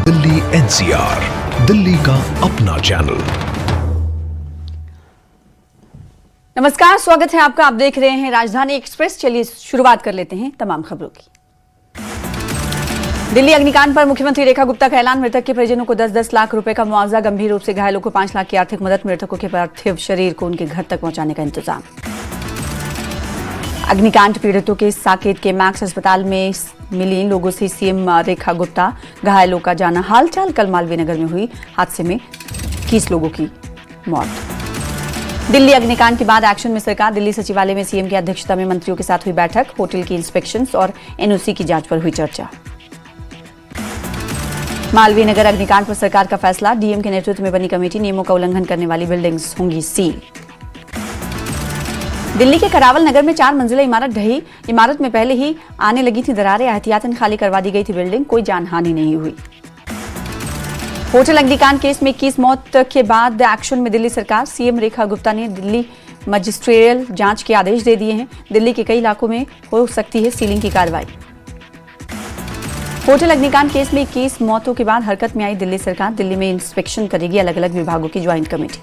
Delhi NCR, Delhi का अपना channel. नमस्कार, स्वागत है आपका। आप देख रहे हैं राजधानी एक्सप्रेस। चलिए शुरुआत कर लेते हैं तमाम खबरों की। दिल्ली अग्निकांड पर मुख्यमंत्री रेखा गुप्ता का ऐलान। मृतक के परिजनों को 10-10 लाख रुपए का मुआवजा, गंभीर रूप से घायलों को 5 लाख की आर्थिक मदद, मृतकों के पार्थिव शरीर को उनके घर तक पहुंचाने का इंतजाम। अग्निकांड पीड़ितों के साकेत के मैक्स अस्पताल में मिली लोगों से सीएम रेखा गुप्ता। घायलों का जाना हालचाल। कल मालवीय नगर में हुई हादसे में 21 लोगों की मौत। दिल्ली अग्निकांड के बाद एक्शन में सरकार। दिल्ली सचिवालय में सीएम की अध्यक्षता में मंत्रियों के साथ हुई बैठक। होटल की इंस्पेक्शंस और एनओसी की जांच पर हुई चर्चा। मालवीय नगर अग्निकांड पर सरकार का फैसला। डीएम के नेतृत्व में बनी कमेटी। नियमों का उल्लंघन करने वाली बिल्डिंग्स होंगी सील। दिल्ली के करावल नगर में 4 मंजिला इमारत ढही। इमारत में पहले ही आने लगी थी दरारें। एहतियातन खाली करवा दी गई थी बिल्डिंग। कोई जानहानि नहीं हुई। होटल अग्निकांड केस में 21 मौत के बाद एक्शन में दिल्ली सरकार। सीएम रेखा गुप्ता ने दिल्ली मजिस्ट्रियल जांच के आदेश दे दिए हैं। दिल्ली के कई इलाकों में हो सकती है सीलिंग की कार्रवाई। होटल अग्निकांड केस में 21 मौतों के बाद हरकत में आई दिल्ली सरकार। दिल्ली में इंस्पेक्शन करेगी अलग अलग विभागों की ज्वाइंट कमेटी।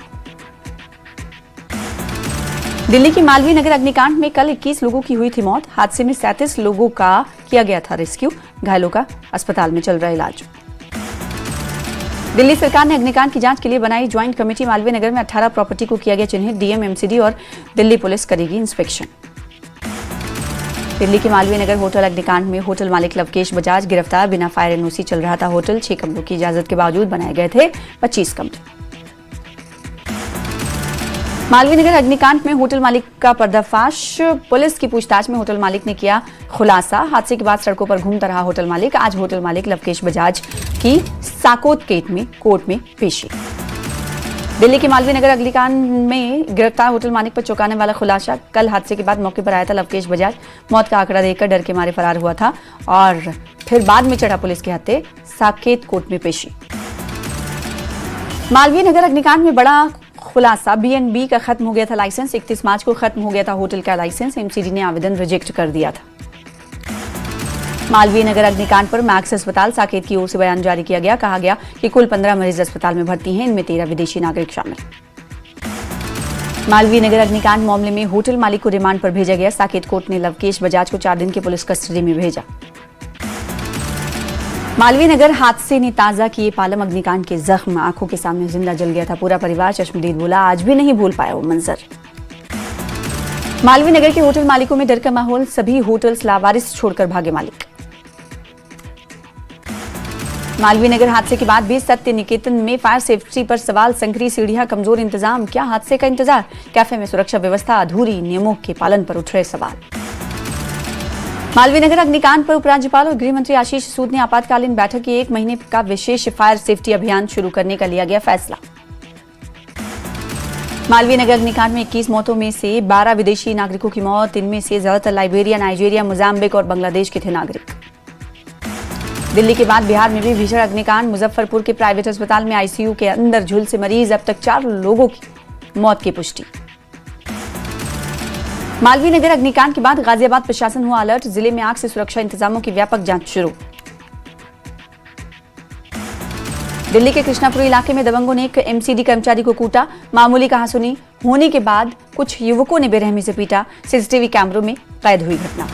दिल्ली की मालवीय नगर अग्निकांड में कल 21 लोगों की हुई थी मौत। हादसे में 37 लोगों का किया गया था रेस्क्यू। घायलों का अस्पताल में चल रहा इलाज। दिल्ली सरकार ने अग्निकांड की जांच के लिए बनाई ज्वाइंट कमेटी। मालवीय नगर में 18 प्रॉपर्टी को किया गया चिन्हित। डीएम, एमसीडी और दिल्ली पुलिस करेगी इंस्पेक्शन। दिल्ली के मालवीय नगर होटल अग्निकांड में होटल मालिक लवकेश बजाज गिरफ्तार। बिना फायर एनओसी चल रहा था होटल। 6 कमरों की इजाजत के बावजूद बनाए गए थे 25 कमरे। मालवीय नगर अग्निकांड में होटल मालिक का पर्दाफाश। पुलिस की पूछताछ में होटल मालिक ने किया खुलासा। हादसे के बाद सड़कों पर घूमता रहा होटल मालिक। आज होटल मालिक लवकेश बजाज की साकोत कोर्ट में पेशी। दिल्ली के मालवीय नगर अग्निकांड में गिरफ्तार होटल मालिक पर चौंकाने वाला खुलासा। कल हादसे के बाद मौके पर आया था लवकेश बजाज। मौत का आंकड़ा देखकर डर के मारे फरार हुआ था और फिर बाद में चढ़ा पुलिस के हत्थे। साकेत कोर्ट में पेशी। मालवीय नगर अग्निकांड में बड़ा खुलासा। बीएनबी का खत्म हो गया था लाइसेंस। 31 मार्च को खत्म हो गया था होटल का लाइसेंस। एमसीडी ने आवेदन रिजेक्ट कर दिया था। मालवीय नगर अग्निकांड पर मैक्स अस्पताल साकेत की ओर से बयान जारी किया गया। कहा गया कि कुल 15 मरीज अस्पताल में भर्ती हैं। इनमें 13 विदेशी नागरिक शामिल। मालवीय नगर अग्निकांड मामले में होटल मालिक को रिमांड पर भेजा गया। साकेत कोर्ट ने लवकेश बजाज को 4 दिन की पुलिस कस्टडी में भेजा। मालवीय नगर हादसे ने ताजा किए पालम अग्निकांड के जख्म। आंखों के सामने जिंदा जल गया था पूरा परिवार। चश्मदीद बोला, आज भी नहीं भूल पाया वो मंजर। मालवीय नगर के होटल मालिकों में डर का माहौल। सभी होटल्स लावारिस छोड़कर भागे मालिक। मालवीय नगर हादसे के बाद भी सत्य निकेतन में फायर सेफ्टी पर सवाल। संकरी सीढ़ियां, कमजोर इंतजाम। क्या हादसे का इंतजार? कैफे में सुरक्षा व्यवस्था अधूरी। नियमों के पालन पर उठ रहे सवाल। मालवीय नगर अग्निकांड पर उपराज्यपाल और गृह मंत्री आशीष सूद ने आपातकालीन बैठक की 1 महीने का विशेष फायर सेफ्टी अभियान शुरू करने का लिया गया फैसला। मालवीय नगर अग्निकांड में 21 मौतों में से 12 विदेशी नागरिकों की मौत। इनमें से ज्यादातर लाइबेरिया, नाइजीरिया, मोजाम्बिक और बांग्लादेश के थे नागरिक। दिल्ली के बाद बिहार में भी भीषण अग्निकांड। मुजफ्फरपुर के प्राइवेट अस्पताल में आईसीयू के अंदर झुलसे मरीज। अब तक 4 लोगों की मौत की पुष्टि। मालवीय नगर अग्निकांड के बाद गाजियाबाद प्रशासन हुआ अलर्ट। जिले में आग से सुरक्षा इंतजामों की व्यापक जांच शुरू। दिल्ली के कृष्णापुरी इलाके में दबंगों ने एक एमसीडी कर्मचारी को कूटा। मामूली कहासुनी होने के बाद कुछ युवकों ने बेरहमी से पीटा। सीसीटीवी कैमरों में कैद हुई घटना।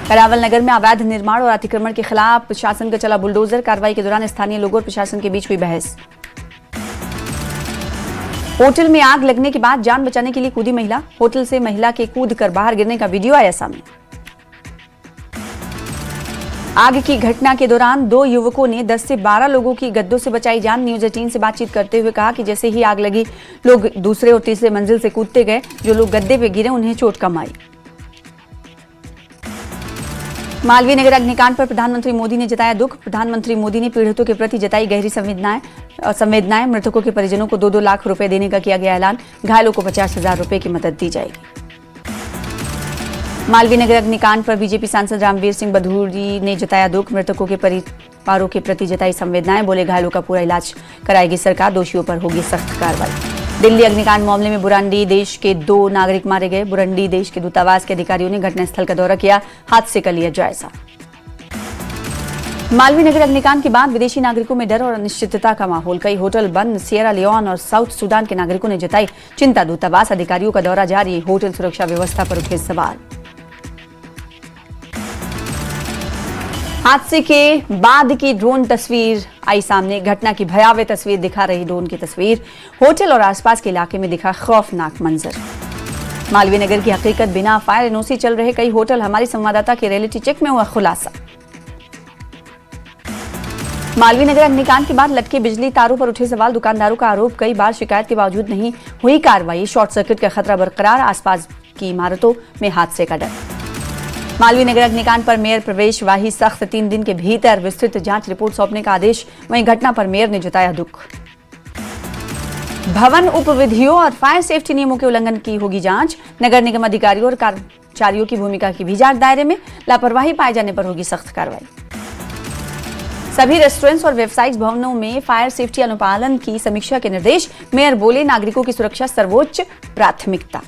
करावल नगर में अवैध निर्माण और अतिक्रमण के खिलाफ प्रशासन का चला बुलडोजर। कार्रवाई के दौरान स्थानीय लोगों और प्रशासन के बीच हुई बहस। होटल में आग लगने के बाद जान बचाने के लिए कूदी महिला। होटल से महिला के कूद कर बाहर गिरने का वीडियो आया सामने। आग की घटना के दौरान 2 युवकों ने 10 से 12 लोगों की गद्दों से बचाई जान। न्यूज 18 से बातचीत करते हुए कहा कि जैसे ही आग लगी लोग दूसरे और तीसरे मंजिल से कूदते गए। जो लोग गद्दे पे गिरे उन्हें चोट कम आई। मालवीय नगर अग्निकांड पर प्रधानमंत्री मोदी ने जताया दुख। प्रधानमंत्री मोदी ने पीड़ितों के प्रति जताई गहरी संवेदनाएं। मृतकों के परिजनों को 2-2 लाख रुपए देने का किया गया ऐलान। घायलों को 50,000 रुपए की मदद दी जाएगी। मालवीय नगर अग्निकांड पर बीजेपी सांसद रामवीर सिंह बधूरी ने जताया दुख। मृतकों के परिवारों के प्रति जताई संवेदनाएं। बोले, घायलों का पूरा इलाज कराएगी सरकार। दोषियों पर होगी सख्त कार्रवाई। दिल्ली अग्निकांड मामले में बुरुंडी देश के 2 नागरिक मारे गए। बुरुंडी देश के दूतावास के अधिकारियों ने घटनास्थल का दौरा किया। हादसे का लिया जायजा। मालवीय नगर अग्निकांड के बाद विदेशी नागरिकों में डर और अनिश्चितता का माहौल। कई होटल बंद। सिएरा लियोन और साउथ सूडान के नागरिकों ने जताई चिंता। दूतावास अधिकारियों का दौरा जारी। होटल सुरक्षा व्यवस्था पर उठे सवाल। हादसे के बाद की ड्रोन तस्वीर आई सामने। घटना की भयावह तस्वीर दिखा रही ड्रोन की तस्वीर। होटल और आसपास के इलाके में दिखा खौफनाक मंजर। मालवीय नगर की हकीकत बिना फायर एनओसी चल रहे कई होटल। हमारी संवाददाता के रियलिटी चेक में हुआ खुलासा। मालवीय नगर अग्निकांड के बाद लटके बिजली तारों पर उठे सवाल। दुकानदारों का आरोप कई बार शिकायत के बावजूद नहीं हुई कार्रवाई। शॉर्ट सर्किट का खतरा बरकरार। आसपास की इमारतों में हादसे का डर। मालवीय नगर अग्निकांड पर मेयर प्रवेश वाही सख्त। 3 दिन के भीतर विस्तृत जांच रिपोर्ट सौंपने का आदेश। वहीं घटना पर मेयर ने जताया दुख। भवन उपविधियों और फायर सेफ्टी नियमों के उल्लंघन की होगी जांच। नगर निगम अधिकारियों और कर्मचारियों की भूमिका की भी जांच दायरे में। लापरवाही पाए जाने पर होगी सख्त कार्रवाई। सभी रेस्टोरेंट्स और वेबसाइट भवनों में फायर सेफ्टी अनुपालन की समीक्षा के निर्देश। मेयर बोले नागरिकों की सुरक्षा सर्वोच्च प्राथमिकता।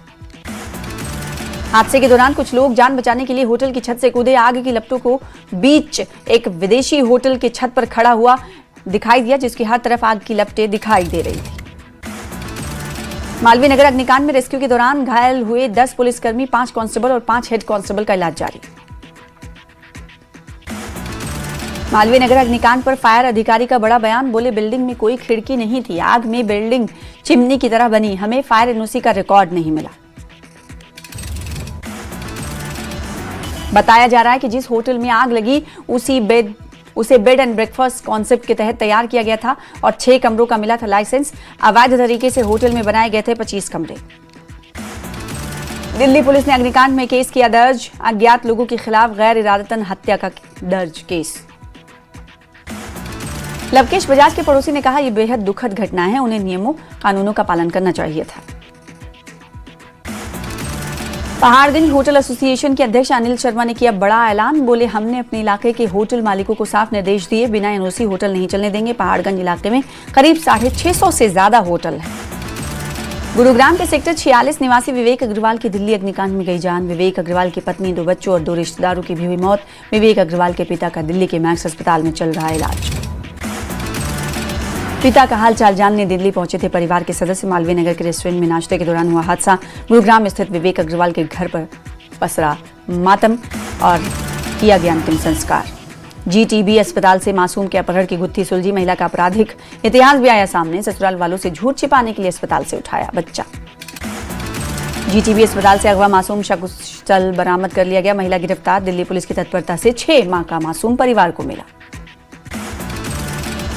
हादसे के दौरान कुछ लोग जान बचाने के लिए होटल की छत से कूदे। आग की लपटों को बीच एक विदेशी होटल के छत पर खड़ा हुआ दिखाई दिया, जिसकी हर तरफ आग की लपटें दिखाई दे रही थी। मालवीय नगर अग्निकांड में रेस्क्यू के दौरान घायल हुए 10 पुलिसकर्मी, 5 कांस्टेबल और 5 हेड कांस्टेबल का इलाज जारी। मालवीय नगर अग्निकांड पर फायर अधिकारी का बड़ा बयान। बोले बिल्डिंग में कोई खिड़की नहीं थी। आग में बिल्डिंग चिमनी की तरह बनी। हमें फायर एनओसी का रिकॉर्ड नहीं मिला। बताया जा रहा है कि जिस होटल में आग लगी उसे बेड एंड ब्रेकफास्ट कॉन्सेप्ट के तहत तैयार किया गया था और 6 कमरों का मिला था लाइसेंस। अवैध तरीके से होटल में बनाए गए थे 25 कमरे। दिल्ली पुलिस ने अग्निकांड में केस किया दर्ज। अज्ञात लोगों के खिलाफ गैर इरादतन हत्या का दर्ज केस। लवकेश बजाज के पड़ोसी ने कहा यह बेहद दुखद घटना है। उन्हें नियमों कानूनों का पालन करना चाहिए था। पहाड़गंज होटल एसोसिएशन के अध्यक्ष अनिल शर्मा ने किया बड़ा ऐलान। बोले हमने अपने इलाके के होटल मालिकों को साफ निर्देश दिए, बिना एनओसी होटल नहीं चलने देंगे। पहाड़गंज इलाके में करीब 650 से ज्यादा होटल है। गुरुग्राम के सेक्टर 46 निवासी विवेक अग्रवाल की दिल्ली अग्निकांड में गई जान। विवेक अग्रवाल की पत्नी, 2 बच्चों और 2 रिश्तेदारों की भी हुई मौत। विवेक अग्रवाल के पिता का दिल्ली के मैक्स अस्पताल में चल रहा इलाज। पिता का हालचाल जानने दिल्ली पहुंचे थे परिवार के सदस्य। मालवीय नगर के रेस्टोरेंट में नाश्ते के दौरान हुआ हादसा। गुरुग्राम स्थित विवेक अग्रवाल के घर पर पसरा मातम और किया गया अंतिम संस्कार। जीटीबी अस्पताल से मासूम के अपहरण की गुत्थी सुलझी। महिला का आपराधिक इतिहास भी आया सामने। ससुराल वालों से झूठ छिपाने के लिए अस्पताल से उठाया बच्चा। जीटीबी अस्पताल से अगवा मासूम सकुशल बरामद कर लिया गया। महिला गिरफ्तार। दिल्ली पुलिस की तत्परता से 6 माह का मासूम परिवार को मिला।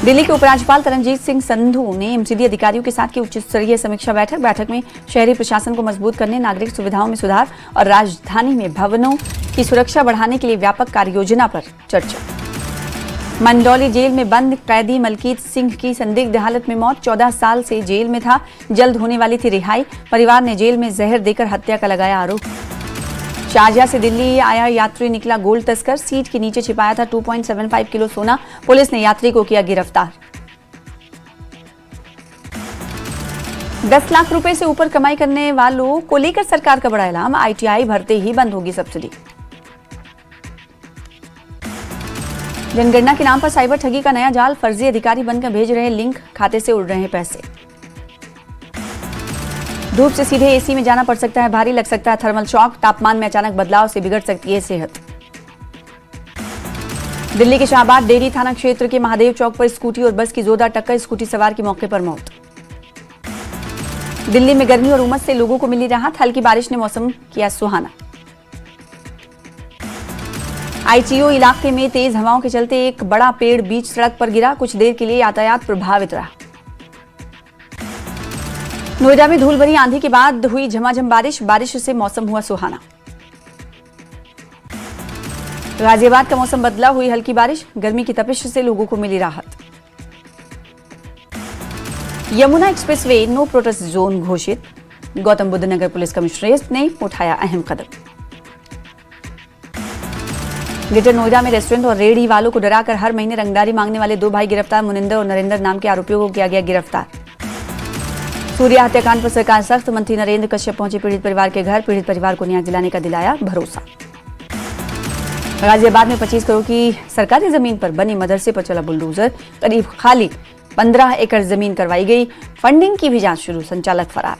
दिल्ली के उपराज्यपाल तरनजीत सिंह संधू ने एमसीडी अधिकारियों के साथ की उच्च स्तरीय समीक्षा बैठक में शहरी प्रशासन को मजबूत करने, नागरिक सुविधाओं में सुधार और राजधानी में भवनों की सुरक्षा बढ़ाने के लिए व्यापक कार्ययोजना पर चर्चा। मंडौली जेल में बंद कैदी मलकीत सिंह की संदिग्ध हालत में मौत। 14 साल से जेल में था, जल्द होने वाली थी रिहाई। परिवार ने जेल में जहर देकर हत्या का लगाया आरोप। शारजाह से दिल्ली आया यात्री निकला गोल्ड तस्कर। सीट के नीचे छिपाया था 2.75 किलो सोना। पुलिस ने यात्री को किया गिरफ्तार। 10 लाख रुपए से ऊपर कमाई करने वालों को लेकर सरकार का बड़ा ऐलान। आईटीआई भरते ही बंद होगी सब्सिडी। जनगणना के नाम पर साइबर ठगी का नया जाल। फर्जी अधिकारी बनकर भेज रहे लिंक, खाते से उड़ रहे हैं पैसे। धूप से सीधे एसी में जाना पड़ सकता है भारी, लग सकता है थर्मल शॉक। तापमान में अचानक बदलाव से बिगड़ सकती है सेहत। दिल्ली के शाहबाद डेयरी थाना क्षेत्र के महादेव चौक पर स्कूटी और बस की जोरदार टक्कर। स्कूटी सवार की मौके पर मौत। दिल्ली में गर्मी और उमस से लोगों को मिली राहत। हल्की बारिश ने मौसम किया सुहाना। आईटीओ इलाके में तेज हवाओं के चलते एक बड़ा पेड़ बीच सड़क पर गिरा। कुछ देर के लिए यातायात प्रभावित रहा। नोएडा में धूल भरी आंधी के बाद हुई झमाझम बारिश से मौसम हुआ सुहाना। गाजियाबाद का मौसम बदला, हुई हल्की बारिश। गर्मी की तपिश से लोगों को मिली राहत। Yamuna expressway no protest zone घोषित। गौतम बुद्ध नगर पुलिस कमिश्नरेट ने उठाया अहम कदम। ग्रेटर नोएडा में रेस्टोरेंट और रेहड़ी वालों को डराकर हर महीने रंगदारी मांगने वाले 2 भाई गिरफ्तार। मुनिंदर और नरेंद्र नाम के आरोपियों को किया गया गिरफ्तार। सूर्या हत्याकांड पर सरकार सख्त। मंत्री नरेंद्र कश्यप पहुंचे पीड़ित परिवार के घर। पीड़ित परिवार को न्याय दिलाने का दिलाया भरोसा। गाजियाबाद में 25 करोड़ की सरकारी जमीन पर बनी मदरसे पर चला बुलडोजर, करीब खाली 15 एकड़ जमीन करवाई गई, फंडिंग की भी जांच शुरू, संचालक फरार।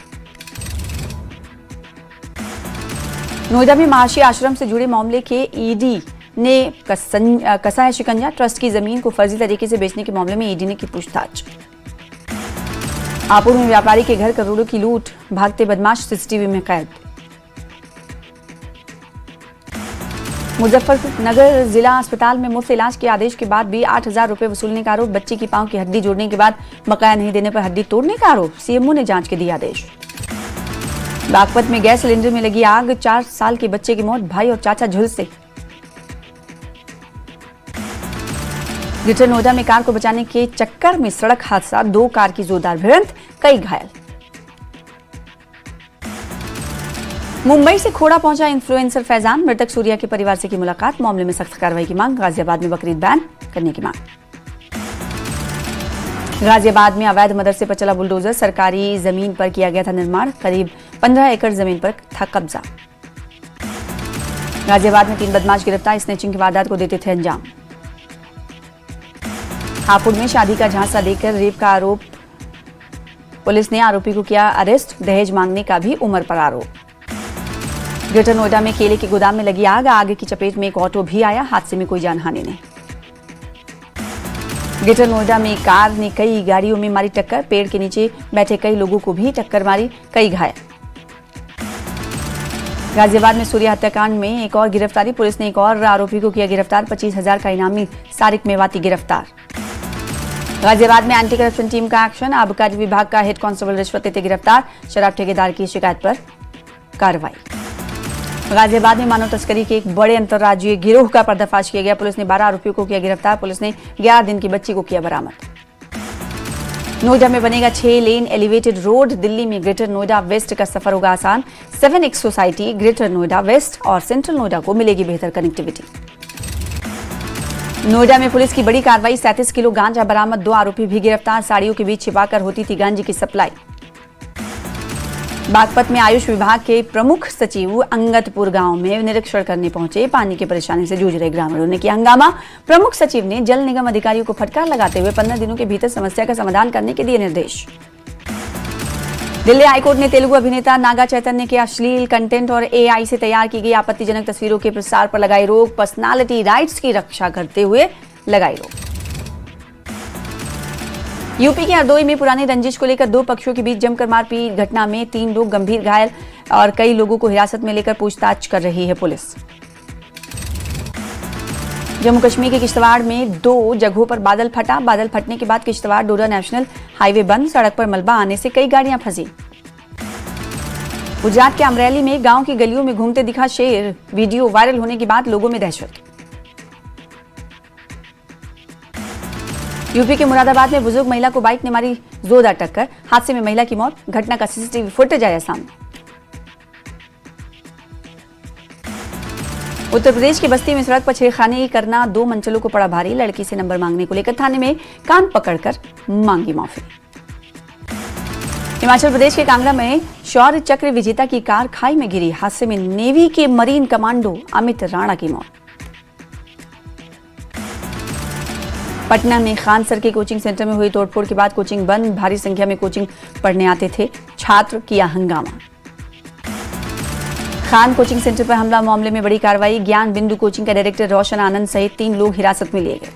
नोएडा में महर्षि आश्रम से जुड़े मामले के ईडी ने कसा है शिकंजा, ट्रस्ट की जमीन को फर्जी तरीके से बेचने के मामले में ईडी ने की पूछताछ। हापुड़ में व्यापारी के घर करोड़ों की लूट, भागते बदमाश सीसीटीवी में कैद। मुजफ्फरनगर जिला अस्पताल में मुफ्त इलाज के आदेश के बाद भी 8,000 रुपए वसूलने का आरोप, बच्चे की पांव की हड्डी जोड़ने के बाद बकाया नहीं देने पर हड्डी तोड़ने का आरोप, सीएमओ ने जांच के दिया आदेश। बागपत में गैस सिलेंडर में लगी आग, 4 साल के बच्चे की मौत, भाई और चाचा झुलसे। ग्रेटर नोएडा में कार को बचाने के चक्कर में सड़क हादसा, 2 कार की जोरदार भिड़ंत, कई घायल। मुंबई से खोड़ा पहुंचा इन्फ्लुएंसर फैजान, मृतक सूर्या के परिवार से की मुलाकात, मामले में सख्त कार्रवाई की मांग। गाजियाबाद में बकरीद बैन करने की मांग। गाजियाबाद में अवैध मदरसे पर चला बुलडोजर, सरकारी जमीन पर किया गया था निर्माण, करीब 15 एकड़ जमीन पर था कब्जा। गाजियाबाद में 3 बदमाश गिरफ्तार, स्नैचिंग की वारदात को देते थे अंजाम। हापुड़ में शादी का झांसा देकर रेप का आरोप, पुलिस ने आरोपी को किया अरेस्ट, दहेज मांगने का भी उम्र पर आरोप। ग्रेटर नोएडा में केले के गोदाम में लगी आग, आग की चपेट में एक ऑटो भी आया, हादसे में कोई जानहानि नहीं। ग्रेटर नोएडा में कार ने कई गाड़ियों में मारी टक्कर, पेड़ के नीचे बैठे कई लोगों को भी टक्कर मारी, कई घायल। गाजियाबाद में सूर्या हत्याकांड में एक और गिरफ्तारी, पुलिस ने एक और आरोपी को किया गिरफ्तार, 25,000 का इनामी सारिक मेवाती गिरफ्तार। गाजियाबाद में एंटी करप्शन टीम का एक्शन, आबकारी विभाग का हेड कांस्टेबल रिश्वत लेते गिरफ्तार, शराब ठेकेदार की शिकायत पर कार्रवाई। गाजियाबाद में मानव तस्करी के एक बड़े अंतर्राज्यीय गिरोह का पर्दाफाश किया गया, पुलिस ने 12 आरोपियों को किया गिरफ्तार, पुलिस ने 11 दिन की बच्ची को किया बरामद। नोएडा में बनेगा 6 लेन एलिवेटेड रोड, दिल्ली में ग्रेटर नोएडा वेस्ट का सफर होगा आसान, 7X society, greater Noida west और सेंट्रल नोएडा को मिलेगी बेहतर कनेक्टिविटी। नोएडा में पुलिस की बड़ी कार्रवाई, 37 किलो गांजा बरामद, 2 आरोपी भी गिरफ्तार, साड़ियों के बीच छिपाकर होती थी गांजे की सप्लाई। बागपत में आयुष विभाग के प्रमुख सचिव अंगतपुर गांव में निरीक्षण करने पहुंचे, पानी की परेशानी से जूझ रहे ग्रामीणों ने किया हंगामा, प्रमुख सचिव ने जल निगम अधिकारियों को फटकार लगाते हुए 15 दिनों के भीतर समस्या का समाधान करने के दिए निर्देश। दिल्ली हाईकोर्ट ने तेलुगु अभिनेता नागा चैतन्य के अश्लील कंटेंट और AI से तैयार की गई आपत्तिजनक तस्वीरों के प्रसार पर लगाई रोक, पर्सनालिटी राइट्स की रक्षा करते हुए लगाई रोक। यूपी के हरदोई में पुरानी रंजिश को लेकर 2 पक्षों के बीच जमकर मारपीट, घटना में 3 लोग गंभीर घायल और कई लोगों को हिरासत में लेकर पूछताछ कर रही है पुलिस। जम्मू कश्मीर के किश्तवाड़ में 2 जगहों पर बादल फटा, बादल फटने के बाद किश्तवाड़ डोडा नेशनल हाईवे बंद, सड़क पर मलबा आने से कई गाड़ियां फंसी। गुजरात के अमरेली में गांव की गलियों में घूमते दिखा शेर, वीडियो वायरल होने के बाद लोगों में दहशत। यूपी के मुरादाबाद में बुजुर्ग महिला को बाइक ने मारी जोरदार टक्कर, हादसे में महिला की मौत, घटना का सीसीटीवी फुटेज आया सामने। उत्तर प्रदेश की बस्ती में सड़क पर छेड़खानी करना 2 मंचलों को पड़ा भारी, लड़की से नंबर मांगने को लेकर थाने में कान पकड़कर मांगी माफी। हिमाचल प्रदेश के कांगड़ा में शौर्य चक्र विजेता की कार खाई में गिरी, हादसे में नेवी के मरीन कमांडो अमित राणा की मौत। पटना में खान सर के कोचिंग सेंटर में हुई तोड़फोड़ के बाद कोचिंग बंद, भारी संख्या में कोचिंग पढ़ने आते थे छात्र, किया हंगामा। खान कोचिंग सेंटर पर हमला मामले में बड़ी कार्रवाई, ज्ञान बिंदु कोचिंग का डायरेक्टर रोशन आनंद सहित 3 लोग हिरासत में लिए गए।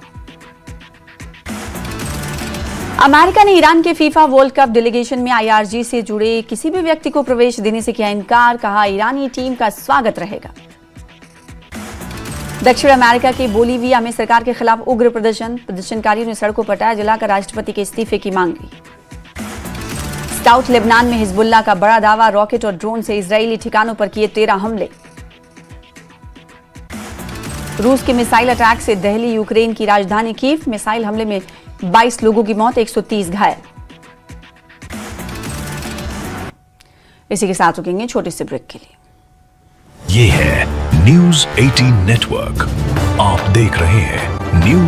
अमेरिका ने ईरान के फीफा वर्ल्ड कप डेलीगेशन में IRG से जुड़े किसी भी व्यक्ति को प्रवेश देने से किया इनकार, कहा ईरानी टीम का स्वागत रहेगा। दक्षिण अमेरिका के बोलीविया में सरकार के खिलाफ उग्र प्रदर्शन, प्रदर्शनकारियों ने सड़कों पर टायर जलाकर राष्ट्रपति के इस्तीफे की मांग की। साउथ लेबनान में हिजबुल्लाह का बड़ा दावा, रॉकेट और ड्रोन से इजरायली ठिकानों पर किए 13 हमले। रूस के मिसाइल अटैक से दहली यूक्रेन की राजधानी कीव, मिसाइल हमले में 22 लोगों की मौत, 130 घायल। इसी के साथ रुकेंगे छोटे से ब्रेक के लिए। ये है न्यूज़ 18 नेटवर्क, आप देख रहे हैं न्यूज़